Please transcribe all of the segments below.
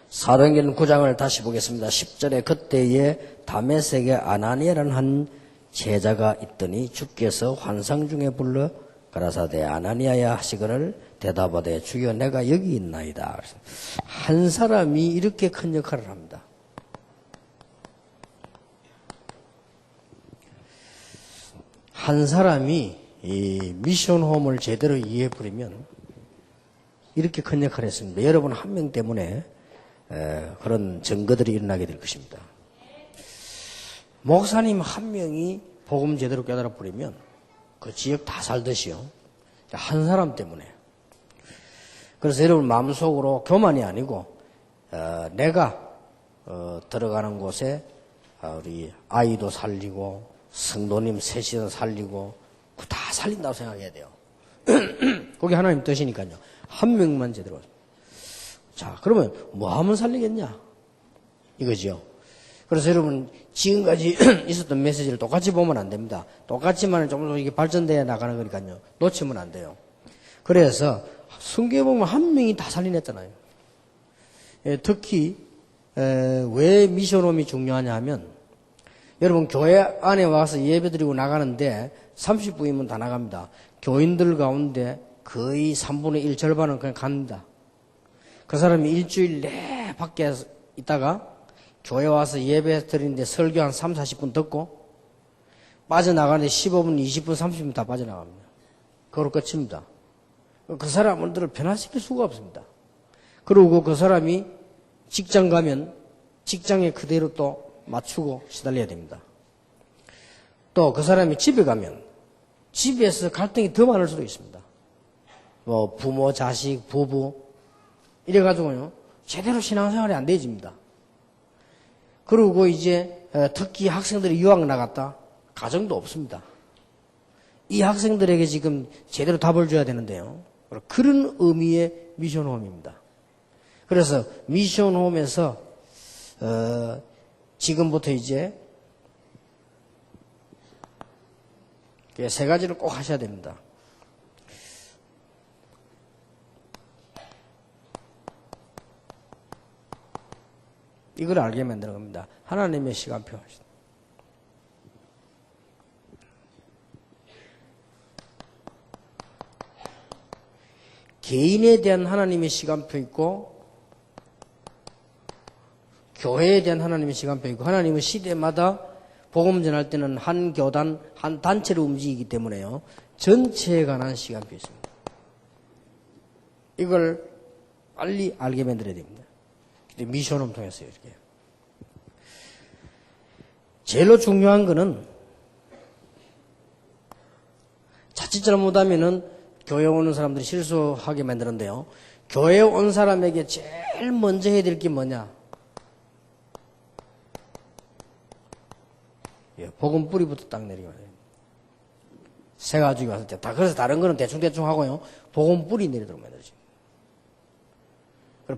사도행전 9장을 다시 보겠습니다. 10절에 그때에 다메섹에 아나니아라는 한 제자가 있더니 주께서 환상 중에 불러 가라사대 아나니아야 하시거늘 대답하되 주여 내가 여기 있나이다. 한 사람이 이렇게 큰 역할을 합니다. 한 사람이 이 미션홈을 제대로 이해해버리면 이렇게 큰 역할을 했습니다. 여러분 한 명 때문에 그런 증거들이 일어나게 될 것입니다. 목사님 한 명이 복음 제대로 깨달아 버리면 그 지역 다 살듯이요. 한 사람 때문에. 그래서 여러분 마음속으로 교만이 아니고 내가 들어가는 곳에 우리 아이도 살리고 성도님 셋이서 살리고 다 살린다고 생각해야 돼요. 그게 하나님 뜻이니까요. 한 명만 제대로. 자, 그러면 뭐 하면 살리겠냐? 이거죠. 그래서 여러분 지금까지 있었던 메시지를 똑같이 보면 안 됩니다. 똑같지만 좀 더 이게 발전되어 나가는 거니까요. 놓치면 안 돼요. 그래서 성경에 보면 한 명이 다 살린했잖아요. 특히 왜 미션홈이 중요하냐 하면 여러분 교회 안에 와서 예배드리고 나가는데 30분이면 다 나갑니다. 교인들 가운데 거의 3분의 1 절반은 그냥 갑니다. 그 사람이 일주일 내 밖에 있다가 교회 와서 예배 드리는데 설교 한 3, 40분 듣고 빠져나가는데 15분, 20분, 30분 다 빠져나갑니다. 그걸로 끝입니다. 그 사람들을 변화시킬 수가 없습니다. 그리고 그 사람이 직장 가면 직장에 그대로 또 맞추고 시달려야 됩니다. 또 그 사람이 집에 가면 집에서 갈등이 더 많을 수도 있습니다. 뭐 부모, 자식, 부부 이래가지고요 제대로 신앙생활이 안 되어집니다. 그리고 이제 특히 학생들이 유학 나갔다 가정도 없습니다. 이 학생들에게 지금 제대로 답을 줘야 되는데요. 그런 의미의 미션홈입니다. 그래서 미션홈에서 지금부터 이제 세 가지를 꼭 하셔야 됩니다. 이걸 알게 만드는 겁니다. 하나님의 시간표. 개인에 대한 하나님의 시간표 있고 교회에 대한 하나님의 시간표 있고 하나님은 시대마다 복음 전할 때는 한 교단, 한 단체로 움직이기 때문에요. 전체에 관한 시간표 있습니다. 이걸 빨리 알게 만들어야 됩니다. 미션홈 통해서 이렇게. 제일로 중요한 거는 자칫 잘못하면은 교회 오는 사람들이 실수하게 만드는데요. 교회 온 사람에게 제일 먼저 해야 될 게 뭐냐? 복음 뿌리부터 딱 내리면 돼요. 새 가죽이 왔을 때. 다, 그래서 다른 거는 대충대충 하고요. 복음 뿌리 내리도록 만들어집니다.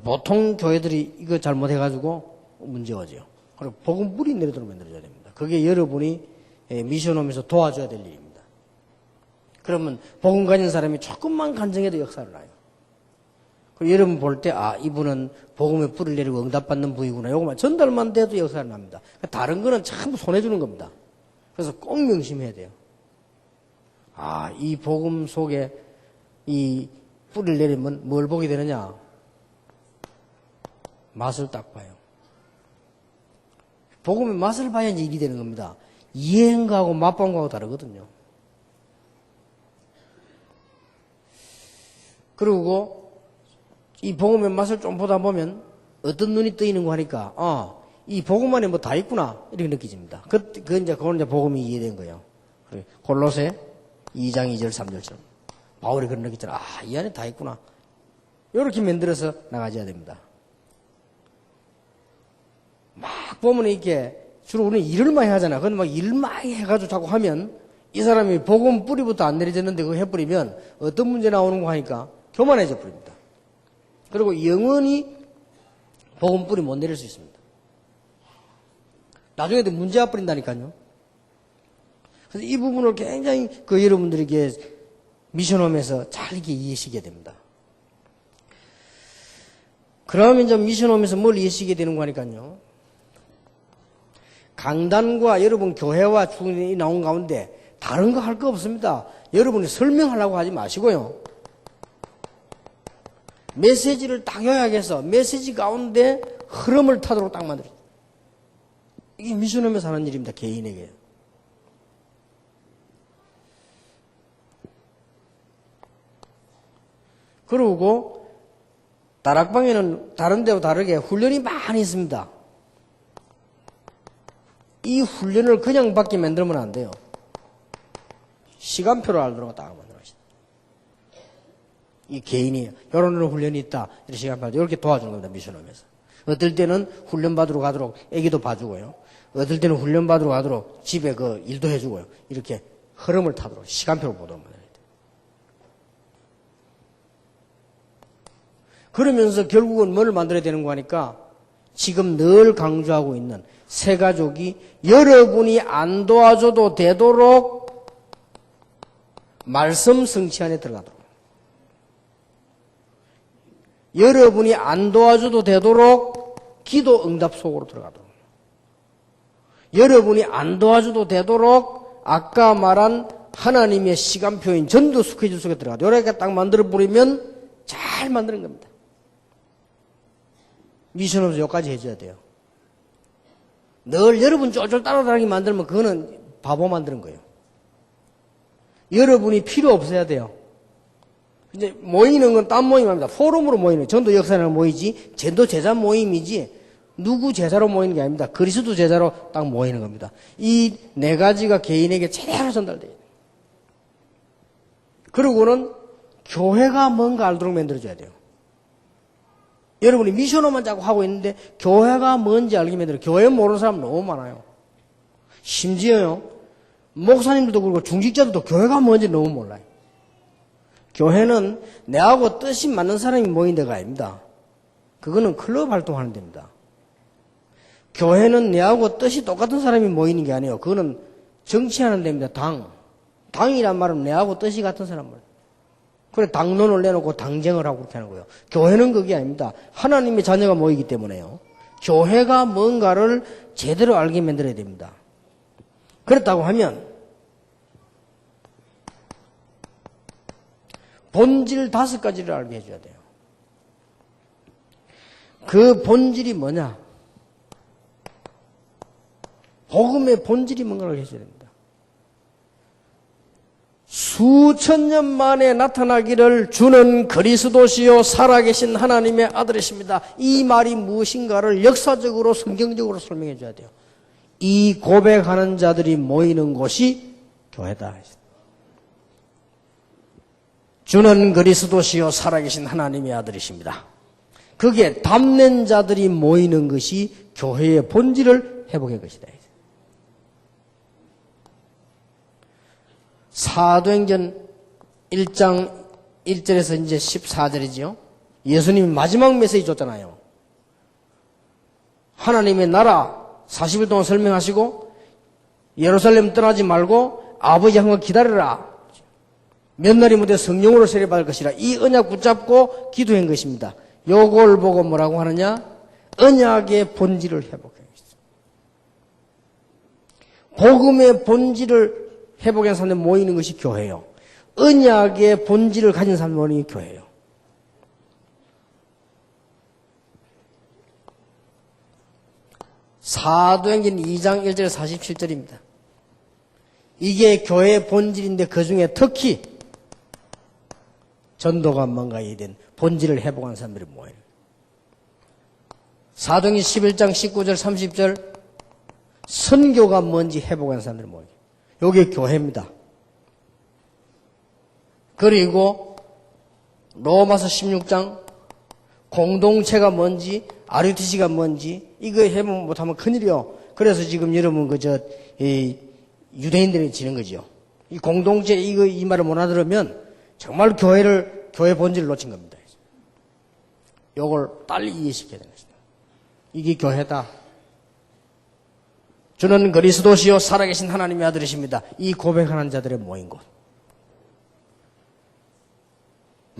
보통 교회들이 이거 잘못해가지고 문제가죠. 그리고 복음 뿌리 내리도록 만들어줘야 됩니다. 그게 여러분이 미션홈에서 도와줘야 될 일입니다. 그러면 복음 가진 사람이 조금만 간증해도 역사를 나요. 그리고 여러분 볼 때 이분은 복음의 뿌리를 내리고 응답받는 분이구나. 요거만 전달만 돼도 역사를 납니다. 다른 거는 전부 손해주는 겁니다. 그래서 꼭 명심해야 돼요. 이 복음 속에 이 뿌리를 내리면 뭘 보게 되느냐? 맛을 딱 봐요. 복음의 맛을 봐야지 일이 되는 겁니다. 이해한 거하고 맛본 거하고 다르거든요. 그리고 이 복음의 맛을 좀 보다 보면 어떤 눈이 뜨이는 거 하니까 이 복음 안에 뭐 다 있구나 이렇게 느껴집니다. 그건 이제 복음이 이해된 거예요. 골로새 2장 2절 3절처럼 바울이 그런 느끼잖아. 이 안에 다 있구나. 이렇게 만들어서 나가줘야 됩니다. 막 보면 이게 주로 우리는 일을 많이 하잖아. 근데 막 일 많이 해가지고 자꾸 하면 이 사람이 복음 뿌리부터 안 내려졌는데 그거 해버리면 어떤 문제 나오는 거 하니까 교만해져 버립니다. 그리고 영원히 복음 뿌리 못 내릴 수 있습니다. 나중에 문제 와버린다니까요. 그래서 이 부분을 굉장히 여러분들에게 미션홈에서 잘 이렇게 이해하시게 됩니다. 그러면 이제 미션홈에서 뭘 이해시게 되는 거니까요. 강단과 여러분 교회와 주님이 나온 가운데 다른 거 할 거 없습니다. 여러분이 설명하려고 하지 마시고요. 메시지를 딱 요약해서 메시지 가운데 흐름을 타도록 딱 만들어요. 이게 미션홈에서 하는 일입니다. 개인에게. 그리고 다락방에는 다른 데와 다르게 훈련이 많이 있습니다. 이 훈련을 그냥 받게 만들면 안 돼요. 시간표를 알도록 딱 만들어야지. 이 개인이 이런 훈련이 있다. 이렇게 시간표 이렇게 도와주는 겁니다. 미션홈에서. 어떨 때는 훈련 받으러 가도록 애기도 봐주고요. 어떨 때는 훈련 받으러 가도록 집에 그 일도 해주고요. 이렇게 흐름을 타도록 시간표를 보도록 만들어야 돼요. 그러면서 결국은 뭘 만들어야 되는 거니까 지금 늘 강조하고 있는 새 가족이 여러분이 안 도와줘도 되도록 말씀 성취 안에 들어가도록. 여러분이 안 도와줘도 되도록 기도 응답 속으로 들어가도록. 여러분이 안 도와줘도 되도록 아까 말한 하나님의 시간표인 전도 스케줄 속에 들어가도록. 이렇게 딱 만들어 버리면 잘 만드는 겁니다. 미션홈에서 여기까지 해줘야 돼요. 늘 여러분 쫄쫄 따라다니게 만들면 그거는 바보 만드는 거예요. 여러분이 필요 없어야 돼요. 이제 모이는 건 딴 모임입니다. 포럼으로 모이는, 전도 역사랑 모이지, 전도 제자 모임이지, 누구 제자로 모이는 게 아닙니다. 그리스도 제자로 딱 모이는 겁니다. 이 네 가지가 개인에게 제대로 전달돼요. 그리고는 교회가 뭔가 알도록 만들어줘야 돼요. 여러분이 미션홈만 자꾸 하고 있는데 교회가 뭔지 알게 만들어요. 교회 모르는 사람 너무 많아요. 심지어요, 목사님들도 그렇고 중직자들도 교회가 뭔지 너무 몰라요. 교회는 내하고 뜻이 맞는 사람이 모인 데가 아닙니다. 그거는 클럽 활동하는 데입니다. 교회는 내하고 뜻이 똑같은 사람이 모이는 게 아니에요. 그거는 정치하는 데입니다. 당이란 말은 내하고 뜻이 같은 사람을. 그래, 당론을 내놓고 당쟁을 하고 그렇게 하는 거예요. 교회는 그게 아닙니다. 하나님의 자녀가 모이기 때문에요. 교회가 뭔가를 제대로 알게 만들어야 됩니다. 그렇다고 하면 본질 5가지를 알게 해줘야 돼요. 그 본질이 뭐냐? 복음의 본질이 뭔가를 해줘야 됩니다. 수천 년 만에 나타나기를 주는 그리스도시요 살아계신 하나님의 아들이십니다. 이 말이 무엇인가를 역사적으로 성경적으로 설명해 줘야 돼요. 이 고백하는 자들이 모이는 곳이 교회다. 주는 그리스도시요 살아계신 하나님의 아들이십니다. 그게 담는 자들이 모이는 것이 교회의 본질을 회복할 것이다. 사도행전 1장 1절에서 이제 14절이죠. 예수님이 마지막 메시지 줬잖아요. 하나님의 나라 40일 동안 설명하시고 예루살렘 떠나지 말고 아버지 한번 기다려라. 몇 날이 못해 성령으로 세례받을 것이라. 이 언약 붙잡고 기도한 것입니다. 요걸 보고 뭐라고 하느냐? 언약의 본질을 회복해. 복음의 본질을 회복한 사람들 모이는 것이 교회예요. 언약의 본질을 가진 사람들 모이는 게 교회예요. 사도행전 2장 1절에서 47절입니다. 이게 교회의 본질인데 그 중에 특히 전도가 뭔가에 대한 본질을 회복한 사람들이 모여요. 사도행전 11장 19절 30절 선교가 뭔지 회복한 사람들이 모여요. 여기 교회입니다. 그리고 로마서 16장 공동체가 뭔지 RUTC가 뭔지 이거 해보면 못하면 큰일이요. 그래서 지금 여러분 유대인들이 지는 거죠. 이 공동체 이 말을 못 알아들으면 정말 교회 본질을 놓친 겁니다. 이걸 빨리 이해시켜야 되는 것입니다. 이게 교회다. 주는 그리스도시요 살아계신 하나님의 아들이십니다. 이 고백하는 자들의 모인 곳.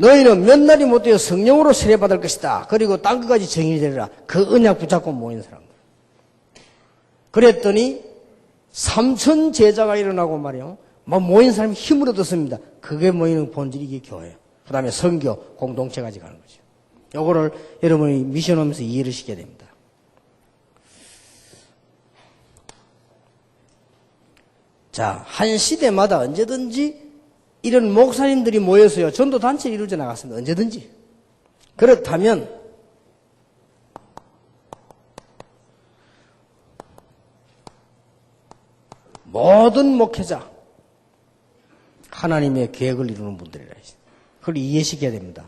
너희는 몇 날이 못되어 성령으로 세례받을 것이다. 그리고 땅 끝까지 정인이 되리라. 그 언약 붙잡고 모인 사람들. 그랬더니 3천 제자가 일어나고 말이요. 막 모인 사람이 힘을 얻었습니다. 그게 모이는 본질이 이게 교회예요. 그 다음에 선교, 공동체까지 가는 거죠. 요거를 여러분이 미션하면서 이해를 시켜야 됩니다. 자, 한 시대마다 언제든지 이런 목사님들이 모여서요, 전도단체를 이루어져 나갔습니다. 언제든지. 그렇다면, 모든 목회자, 하나님의 계획을 이루는 분들이라 했어요. 그걸 이해시켜야 됩니다.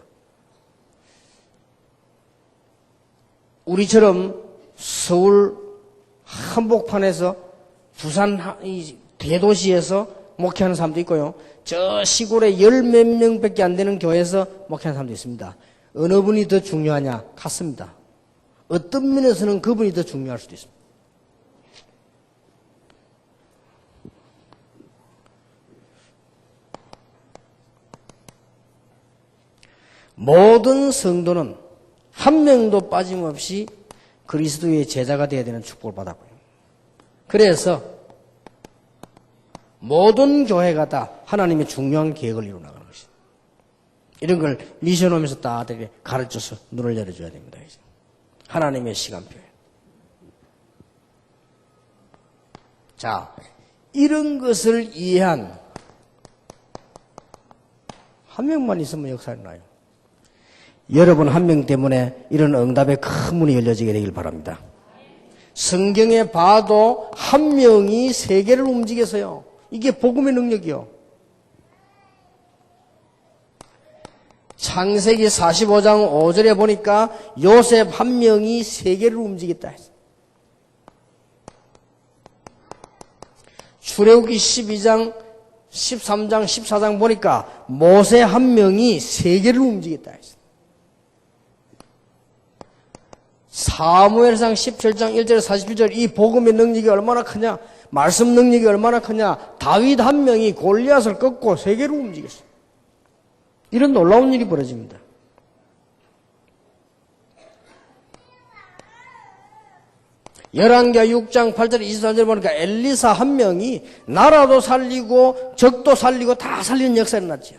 우리처럼 서울 한복판에서 부산 대도시에서 목회하는 사람도 있고요. 저 시골에 10몇 명밖에 안 되는 교회에서 목회하는 사람도 있습니다. 어느 분이 더 중요하냐? 같습니다. 어떤 면에서는 그분이 더 중요할 수도 있습니다. 모든 성도는 한 명도 빠짐없이 그리스도의 제자가 되어야 되는 축복을 받았고요. 그래서 모든 교회가 다 하나님의 중요한 계획을 이루어 나가는 것입니다. 이런 걸 미션홈에서 다들 가르쳐서 눈을 열어줘야 됩니다. 하나님의 시간표에. 자, 이런 것을 이해한 한 명만 있으면 역사는 나요. 여러분 한 명 때문에 이런 응답의 큰 문이 열려지게 되길 바랍니다. 성경에 봐도 한 명이 세계를 움직여서요. 이게 복음의 능력이요. 창세기 45장 5절에 보니까 요셉 한 명이 세계를 움직였다 했어요. 출애굽기 12장, 13장, 14장 보니까 모세 한 명이 세계를 움직였다 했어요. 사무엘상 17장 1절 47절 이 복음의 능력이 얼마나 크냐, 말씀 능력이 얼마나 크냐, 다윗 한 명이 골리앗을 꺾고 세계를 움직였어요. 이런 놀라운 일이 벌어집니다. 열왕기하 6장 8절 24절 보니까 엘리사 한 명이 나라도 살리고 적도 살리고 다 살리는 역사가 일어났죠.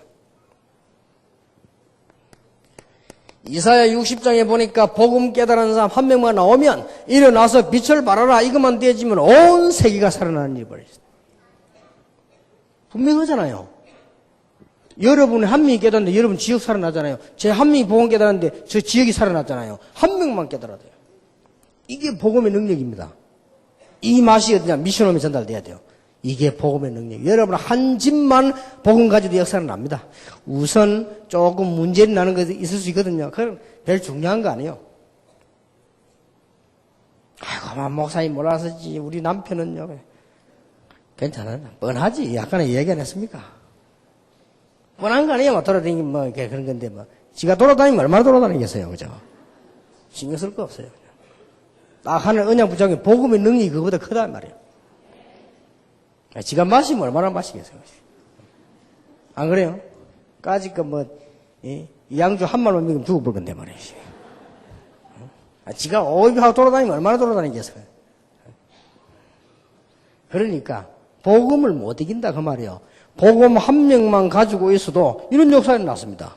이사야 60장에 보니까 복음 깨달은 사람 한 명만 나오면 일어나서 빛을 발하라 이것만 되어지면 온 세계가 살아나는 일이 벌어졌어요. 분명하잖아요. 여러분이 한 명이 깨달았는데 여러분 지역 살아나잖아요. 제 한 명이 복음 깨달았는데 저 지역이 살아났잖아요. 한 명만 깨달아야 돼요. 이게 복음의 능력입니다. 이 맛이 어디냐? 미션홈에 전달돼야 돼요. 이게 복음의 능력. 여러분 한 집만 복음 가지도 역사는 납니다. 우선 조금 문제는 나는 것이 있을 수 있거든요. 그건 별 중요한 거 아니에요. 아이고, 목사님 몰라서지. 우리 남편은요. 괜찮아요. 뻔하지. 약간의 얘기 안 했습니까? 뻔한 거 아니에요. 돌아다니면 뭐 그런 건데 뭐. 지가 돌아다니면 얼마나 돌아다니겠어요. 그죠? 신경 쓸 거 없어요. 딱 하는 언약 부장이 복음의 능력이 그거보다 크단 말이에요. 지가 마시면 얼마나 마시겠어요. 안 그래요? 까짓 뭐, 이 양주 한 말만 먹으면 죽어볼 건데 말이에요. 지가 오입하고 돌아다니면 얼마나 돌아다니겠어요. 그러니까, 복음을 못 이긴다, 그 말이에요. 복음 한 명만 가지고 있어도 이런 역사가 났습니다.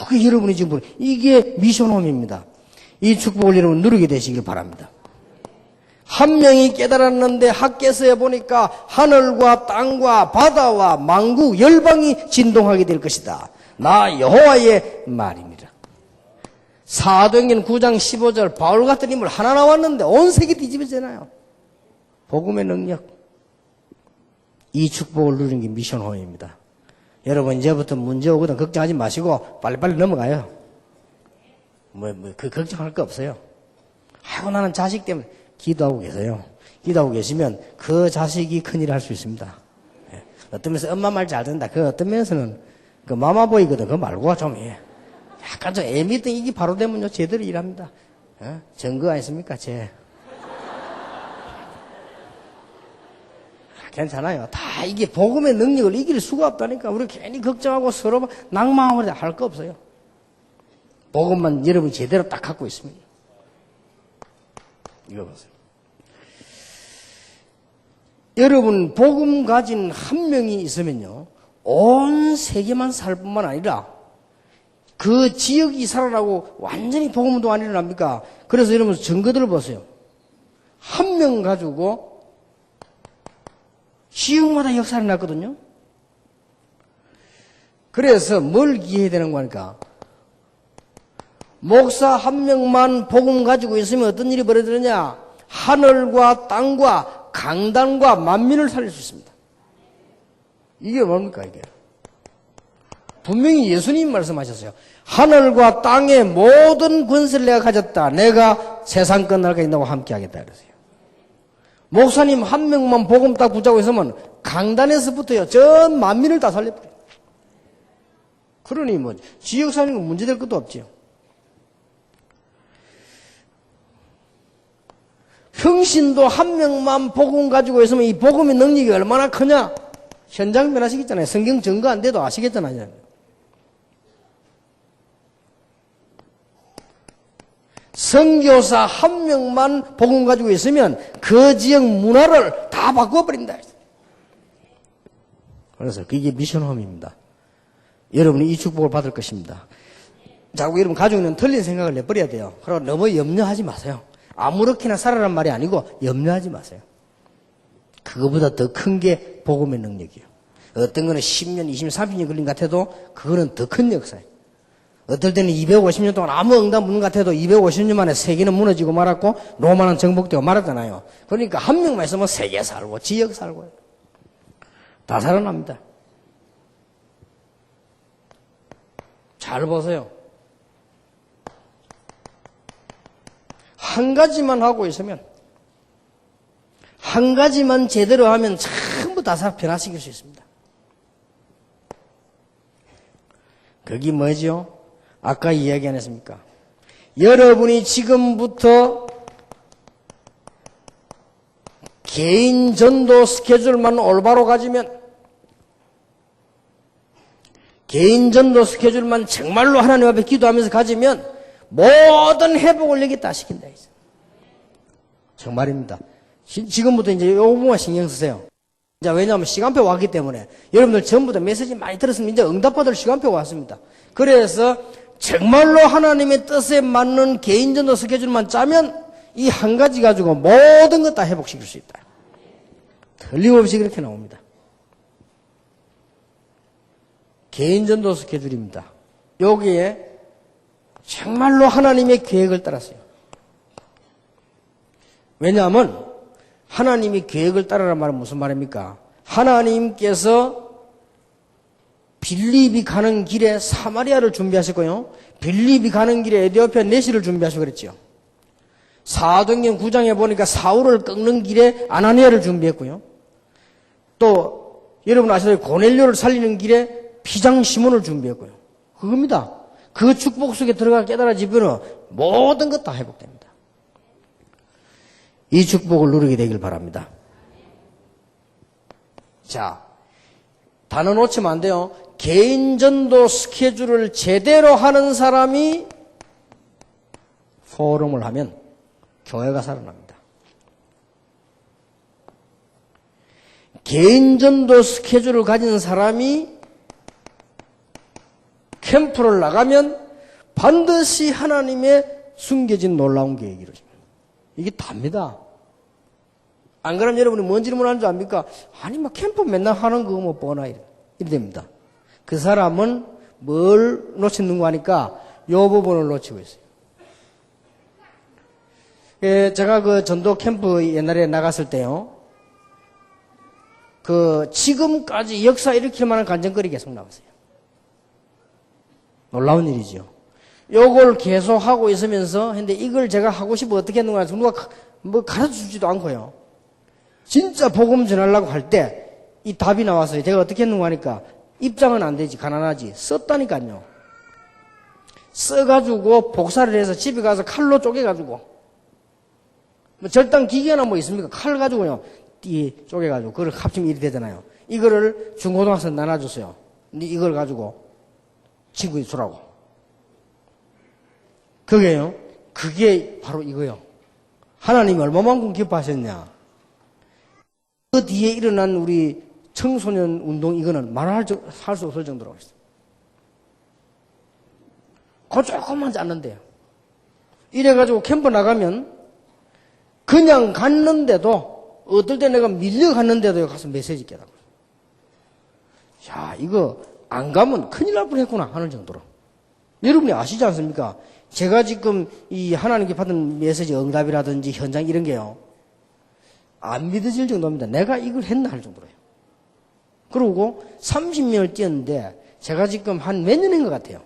그게 여러분이 지금, 이게 미션홈입니다. 이 축복을 여러분 누리게 되시길 바랍니다. 한 명이 깨달았는데 학개서에 보니까 하늘과 땅과 바다와 만국 열방이 진동하게 될 것이다. 나 여호와의 말입니다. 사도행전 9장 15절 바울 같은 인물 하나 나왔는데 온 세계 뒤집어지잖아요. 복음의 능력. 이 축복을 누리는 게 미션홈입니다. 여러분 이제부터 문제 오거든 걱정하지 마시고 빨리빨리 넘어가요. 그 걱정할 거 없어요. 아이고 나는 자식 때문에 기도하고 계세요. 기도하고 계시면 그 자식이 큰일을 할 수 있습니다. 어떤 면에서 엄마 말 잘 듣는다. 그 어떤 면에서는 그 마마보이거든. 그거 말고 좀 약간 좀 애미등 이게 바로 되면요 제대로 일합니다. 증거 아니십니까? 괜찮아요. 다 이게 복음의 능력을 이길 수가 없다니까. 우리 괜히 걱정하고 서로 낭망하고 할 거 없어요. 복음만 여러분이 제대로 딱 갖고 있으면. 이거 보세요. 여러분, 복음 가진 한 명이 있으면요, 온 세계만 살 뿐만 아니라 그 지역이 살아나고 완전히 복음도 안 일어납니까? 그래서 여러분 증거들을 보세요. 한 명 가지고 지역마다 역사를 났거든요. 그래서 뭘 기해야 되는 거니까? 목사 한 명만 복음 가지고 있으면 어떤 일이 벌어지느냐? 하늘과 땅과 강단과 만민을 살릴 수 있습니다. 이게 뭡니까, 이게? 분명히 예수님 말씀하셨어요. 하늘과 땅의 모든 권세를 내가 가졌다. 내가 세상 끝날까지 너와 함께 하겠다. 그러세요. 목사님 한 명만 복음 딱 붙잡고 있으면 강단에서부터요, 전 만민을 다 살려버려요. 그러니 뭐, 지역 사는 건 문제될 것도 없지요. 평신도 한 명만 복음 가지고 있으면 이 복음의 능력이 얼마나 크냐? 현장 변화시켰잖아요. 성경 증거 안 돼도 아시겠잖아요. 선교사 한 명만 복음 가지고 있으면 그 지역 문화를 다 바꿔버린다. 그래서 그게 미션홈입니다. 여러분이 이 축복을 받을 것입니다. 자꾸 여러분 가족은 틀린 생각을 내버려야 돼요. 그러고 너무 염려하지 마세요. 아무렇게나 살아란 말이 아니고 염려하지 마세요. 그거보다 더 큰 게 복음의 능력이에요. 어떤 거는 10년, 20년, 30년 걸린 것 같아도 그거는 더 큰 역사예요. 어떨 때는 250년 동안 아무 응답 없는 것 같아도 250년 만에 세계는 무너지고 말았고 로마는 정복되고 말았잖아요. 그러니까 한 명만 있으면 세계 살고 지역 살고 다 살아납니다. 잘 보세요. 한 가지만 하고 있으면, 한 가지만 제대로 하면 전부 다 변화시킬 수 있습니다. 그게 뭐죠? 아까 이야기 안 했습니까? 여러분이 지금부터 개인 전도 스케줄만 올바로 가지면, 개인 전도 스케줄만 정말로 하나님 앞에 기도하면서 가지면 모든 회복을 여기 다 시킨다. 정말입니다. 지금부터 이제 요 부분만 신경 쓰세요. 자, 왜냐하면 시간표 왔기 때문에 여러분들 전부 다 메시지 많이 들었으면 이제 응답받을 시간표가 왔습니다. 그래서 정말로 하나님의 뜻에 맞는 개인전도 스케줄만 짜면 이 한 가지 가지고 모든 것 다 회복시킬 수 있다. 틀림없이 그렇게 나옵니다. 개인전도 스케줄입니다. 여기에 정말로 하나님의 계획을 따랐어요. 왜냐하면 하나님이 계획을 따르란 말은 무슨 말입니까? 하나님께서 빌립이 가는 길에 사마리아를 준비하셨고요. 빌립이 가는 길에 에디오피아 내시를 준비하시고 그랬죠. 사도행전 9장에 보니까 사울을 꺾는 길에 아나니아를 준비했고요. 또 여러분 아시다시피 고넬료를 살리는 길에 피장 시몬을 준비했고요. 그겁니다. 그 축복 속에 들어가 깨달아지면 모든 것 다 회복됩니다. 이 축복을 누리게 되길 바랍니다. 자, 단어 놓치면 안 돼요. 개인전도 스케줄을 제대로 하는 사람이 포럼을 하면 교회가 살아납니다. 개인전도 스케줄을 가진 사람이 캠프를 나가면 반드시 하나님의 숨겨진 놀라운 계획이 이루어집니다. 이게 답니다. 안 그러면 여러분이 뭔 질문하는 줄 압니까? 아니, 막 캠프 맨날 하는 거 뭐 뻔하 이래 됩니다. 그 사람은 뭘 놓치는 거 하니까 요 부분을 놓치고 있어요. 제가 그 전도 캠프 옛날에 나갔을 때요. 지금까지 역사 일으킬 만한 간증거리 계속 나왔어요. 놀라운 일이죠. 요걸 계속 하고 있으면서, 근데 이걸 제가 하고 싶어 어떻게 했는가 해서 누가 뭐 가르쳐 주지도 않고요. 진짜 복음 전하려고 할 때 이 답이 나왔어요. 제가 어떻게 했는가 하니까 입장은 안 되지, 가난하지. 썼다니까요. 써가지고 복사를 해서 집에 가서 칼로 쪼개가지고, 뭐 절단 기계나 뭐 있습니까? 칼 가지고요. 띠 쪼개가지고 그걸 합치면 일이 되잖아요. 이거를 중고등학생 나눠줬어요. 근데 이걸 가지고 친구에 주라고. 그게 바로 이거요. 하나님이 얼마만큼 기뻐하셨냐. 그 뒤에 일어난 우리 청소년 운동 이거는 말할 수 없을 정도로 했어요. 그 조금만 짰는데요. 이래가지고 캠프 나가면 그냥 갔는데도 어떨 때 내가 밀려갔는데도 가서 메시지 깨닫고. 야, 이거 안 가면 큰일 날 뻔했구나 하는 정도로. 여러분이 아시지 않습니까? 제가 지금 이 하나님께 받은 메시지 응답이라든지 현장 이런 게요. 안 믿어질 정도입니다. 내가 이걸 했나 할 정도로요. 그리고 30년을 뛰었는데 제가 지금 한 몇 년 한 것 같아요.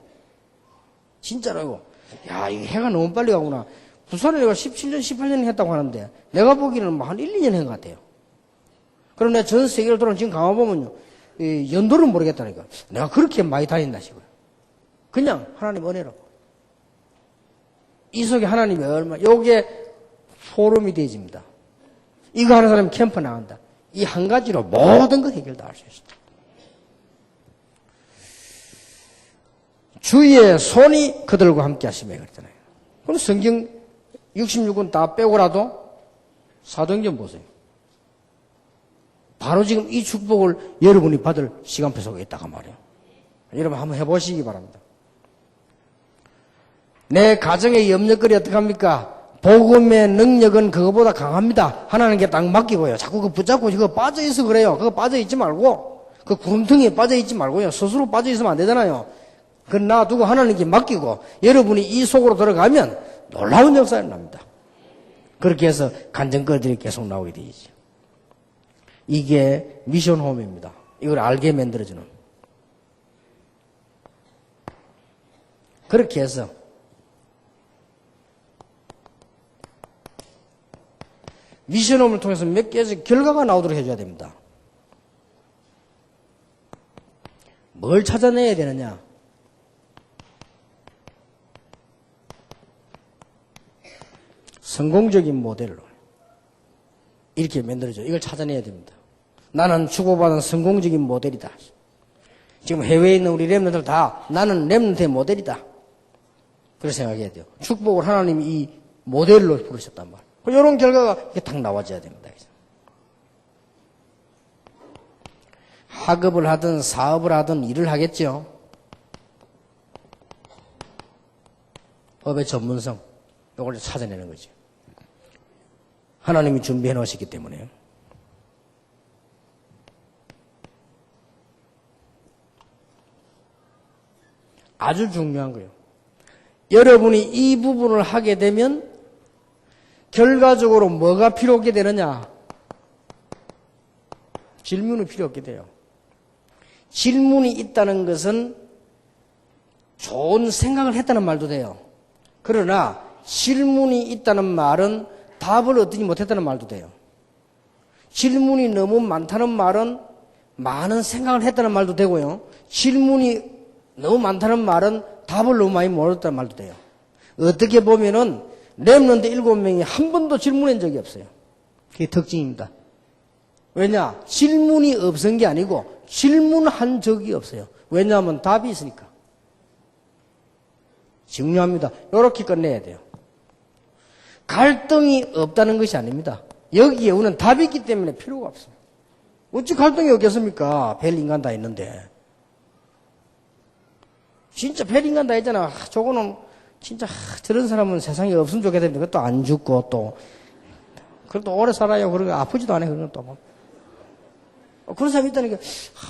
진짜라고. 야, 이게 해가 너무 빨리 가구나. 부산에 내가 17년, 18년 했다고 하는데 내가 보기에는 뭐 한 1, 2년 한 것 같아요. 그럼 내가 전 세계를 돌아 지금 가만보면요. 연도를 모르겠다니까. 내가 그렇게 많이 다닌다 싶어요. 그냥 하나님 은혜라고. 이 속에 하나님이 요게 포럼이 되어집니다. 이거 하는 사람이 캠프 나간다. 이 한 가지로 모든 것 해결 다 할 수 있습니다. 주의 손이 그들과 함께 하시며 그랬잖아요. 그럼 성경 66권 다 빼고라도 사도행전 보세요. 바로 지금 이 축복을 여러분이 받을 시간표 속에 있다가 말이에요. 여러분 한번 해보시기 바랍니다. 내 가정의 염려거리 어떡합니까? 복음의 능력은 그거보다 강합니다. 하나님께 딱 맡기고요. 자꾸 그거 붙잡고 그거 빠져있어 그래요. 그거 빠져있지 말고 그 구름텅이에 빠져있지 말고요. 스스로 빠져있으면 안 되잖아요. 그건 놔두고 하나님께 맡기고 여러분이 이 속으로 들어가면 놀라운 역사가 납니다. 그렇게 해서 간증거리들이 계속 나오게 되죠. 이게 미션홈입니다. 이걸 알게 만들어주는. 그렇게 해서 미션홈을 통해서 몇 개의 결과가 나오도록 해줘야 됩니다. 뭘 찾아내야 되느냐? 성공적인 모델로 이렇게 만들어줘. 이걸 찾아내야 됩니다. 나는 주고받은 성공적인 모델이다. 지금 해외에 있는 우리 렘넌트들 다 나는 렘넌트의 모델이다. 그렇게 생각해야 돼요. 축복을 하나님이 이 모델로 부르셨단 말이에요. 이런 결과가 이렇게 딱 나와줘야 됩니다. 학업을 하든 사업을 하든 일을 하겠죠. 업의 전문성 이걸 찾아내는 거죠. 하나님이 준비해 놓으셨기 때문에요. 아주 중요한 거예요. 여러분이 이 부분을 하게 되면 결과적으로 뭐가 필요 없게 되느냐? 질문이 필요 없게 돼요. 질문이 있다는 것은 좋은 생각을 했다는 말도 돼요. 그러나 질문이 있다는 말은 답을 얻지 못했다는 말도 돼요. 질문이 너무 많다는 말은 많은 생각을 했다는 말도 되고요. 질문이 너무 많다는 말은 답을 너무 많이 모르겠다는 말도 돼요. 어떻게 보면은 렘넌트 7명이 한 번도 질문한 적이 없어요. 그게 특징입니다. 왜냐? 질문이 없은 게 아니고 질문한 적이 없어요. 왜냐하면 답이 있으니까. 중요합니다. 이렇게 끝내야 돼요. 갈등이 없다는 것이 아닙니다. 여기에 우리는 답이 있기 때문에 필요가 없어요. 어찌 갈등이 없겠습니까? 별 인간 다 있는데. 진짜 별 인간 다 있잖아. 저거는 진짜 저런 사람은 세상에 없으면 좋겠는데 그것도 안 죽고 또 그래도 오래 살아요. 그러고 아프지도 않아요. 그런 것도. 그런 사람이 있다니까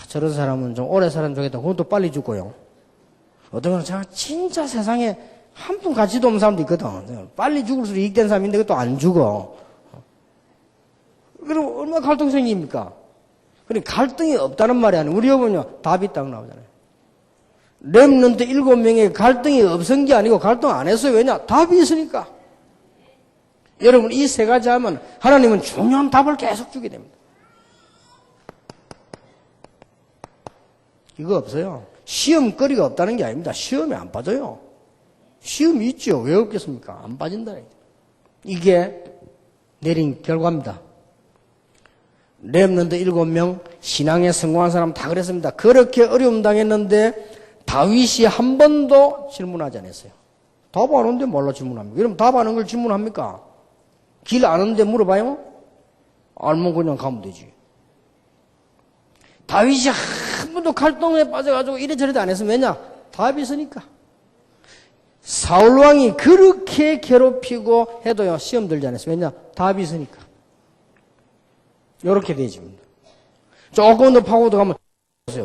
저런 사람은 좀 오래 살면 좋겠다. 그것도 빨리 죽고요. 어떤 건 제가 진짜 세상에 한 푼 가치도 없는 사람도 있거든. 빨리 죽을수록 이익된 사람인데 그것도 안 죽어. 그럼 얼마나 갈등이 생깁니까? 그러니까 갈등이 없다는 말이 아니에요. 우리 여보는요 답이 딱 나오잖아요. 렘넌트 7명의 갈등이 없은 게 아니고 갈등 안 했어요. 왜냐? 답이 있으니까. 여러분 이 세 가지 하면 하나님은 중요한 답을 계속 주게 됩니다. 이거 없어요. 시험거리가 없다는 게 아닙니다. 시험에 안 빠져요. 시험이 있죠. 왜 없겠습니까? 안 빠진다. 이게 내린 결과입니다. 렘넌트 7명, 신앙에 성공한 사람 다 그랬습니다. 그렇게 어려움 당했는데 다윗이 한 번도 질문하지 않았어요. 답 아는데 뭘로 질문합니까? 그럼 답 아는 걸 질문합니까? 길 아는데 물어봐요? 알면 그냥 가면 되지. 다윗이 한 번도 갈등에 빠져가지고 이래저래 안 했으면 왜냐? 답이 있으니까. 사울왕이 그렇게 괴롭히고 해도요, 시험 들지 않았어요. 왜냐? 답이 있으니까. 요렇게 되집니다. 조금 더 파고도 가면,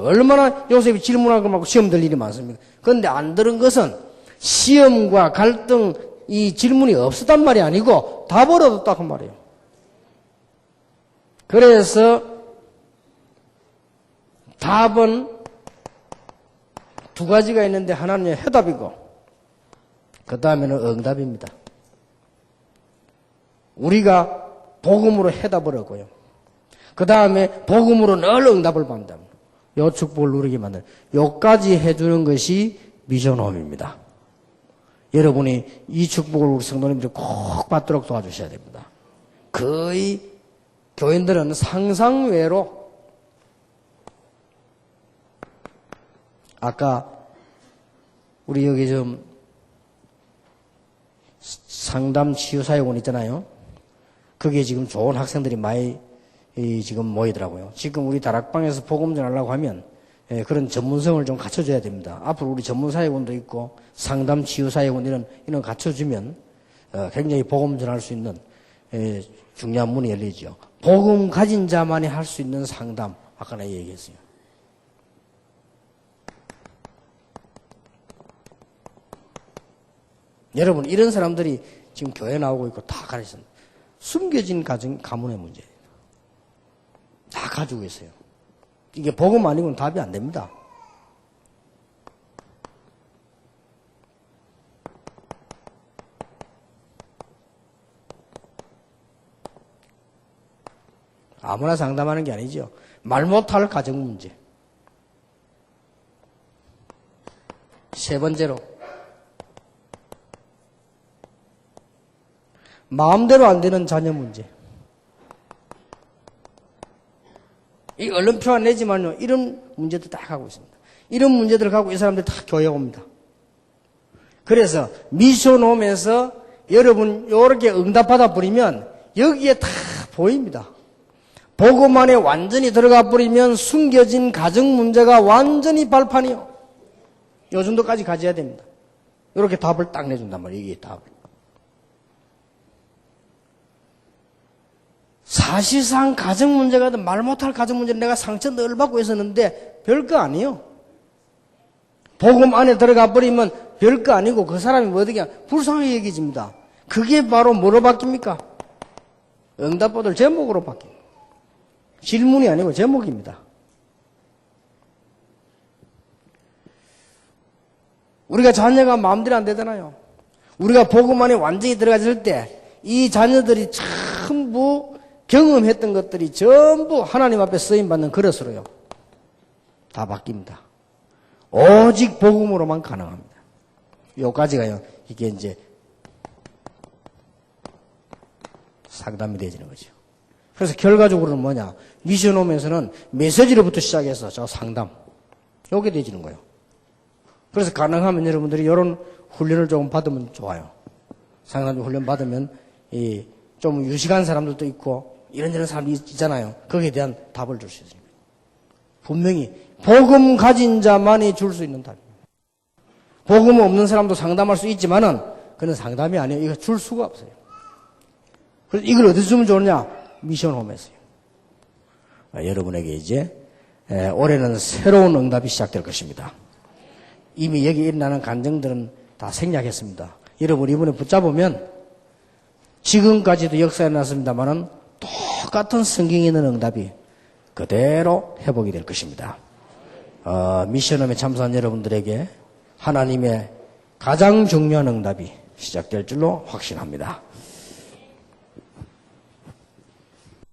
얼마나 요셉이 질문하고 막 시험 들 일이 많습니까? 그런데 안 들은 것은 시험과 갈등, 이 질문이 없었단 말이 아니고, 답을 얻었다고 말이에요. 그래서, 답은 두 가지가 있는데, 하나는 해답이고, 그 다음에는 응답입니다. 우리가 복음으로 해답을 얻고요. 그 다음에 복음으로 늘 응답을 받는다. 요 축복을 누리게 만드는, 요까지 해주는 것이 미션홈입니다. 여러분이 이 축복을 우리 성도님들이 꼭 받도록 도와주셔야 됩니다. 거의 교인들은 상상외로, 아까 우리 여기 좀 상담 치유사역원 있잖아요. 그게 지금 좋은 학생들이 많이 지금 모이더라고요. 지금 우리 다락방에서 복음 전하려고 하면 그런 전문성을 좀 갖춰줘야 됩니다. 앞으로 우리 전문사역원도 있고 상담 치유사역원 이런 갖춰주면 굉장히 복음 전할 수 있는 중요한 문이 열리죠. 복음 가진 자만이 할 수 있는 상담, 아까 내가 얘기했어요. 여러분, 이런 사람들이 지금 교회 나오고 있고 다 가르쳤습니다. 숨겨진 가문의 문제예요. 다 가지고 있어요. 이게 복음 아니고는 답이 안 됩니다. 아무나 상담하는 게 아니죠. 말 못할 가정 문제. 세 번째로, 마음대로 안 되는 자녀 문제. 이 얼른 표 안 내지만요, 이런 문제도 다 갖고 있습니다. 이런 문제들을 갖고 이 사람들 다 교회 옵니다. 그래서 미션홈에서 여러분 요렇게 응답받아 버리면 여기에 다 보입니다. 복음 안에 완전히 들어가 버리면 숨겨진 가정 문제가 완전히 발판이요. 요 정도까지 가져야 됩니다. 요렇게 답을 딱 내준단 말이에요. 이게 답을. 사실상 가정 문제가 말 못할 가정 문제는 내가 상처 늘 받고 있었는데 별거 아니에요. 복음 안에 들어가 버리면 별거 아니고 그 사람이 뭐 어떻게 불쌍하게 여겨집니다. 그게 바로 뭐로 바뀝니까? 응답받을 제목으로 바뀝니다. 질문이 아니고 제목입니다. 우리가 자녀가 마음대로 안 되잖아요. 우리가 복음 안에 완전히 들어갔을 때 이 자녀들이 전부 경험했던 것들이 전부 하나님 앞에 쓰임받는 그릇으로요. 다 바뀝니다. 오직 복음으로만 가능합니다. 요까지가요. 이게 이제 상담이 되어지는 거죠. 그래서 결과적으로는 뭐냐. 미션홈에서는 메시지로부터 시작해서 저 상담. 요게 되어지는 거예요. 그래서 가능하면 여러분들이 이런 훈련을 조금 받으면 좋아요. 상담 훈련 받으면 좀 유식한 사람들도 있고 이런저런 사람이 있잖아요. 거기에 대한 답을 줄 수 있습니다. 분명히 복음 가진 자만이 줄 수 있는 답입니다. 복음 없는 사람도 상담할 수 있지만은 그건 상담이 아니에요. 이거 줄 수가 없어요. 그래서 이걸 어디서 주면 좋느냐? 미션홈에서요. 여러분에게 이제 올해는 새로운 응답이 시작될 것입니다. 이미 여기 일어나는 간증들은 다 생략했습니다. 여러분 이번에 붙잡으면 지금까지도 역사에 났습니다만은 똑같은 성경에 있는 응답이 그대로 회복이 될 것입니다. 미션홈에 참석한 여러분들에게 하나님의 가장 중요한 응답이 시작될 줄로 확신합니다.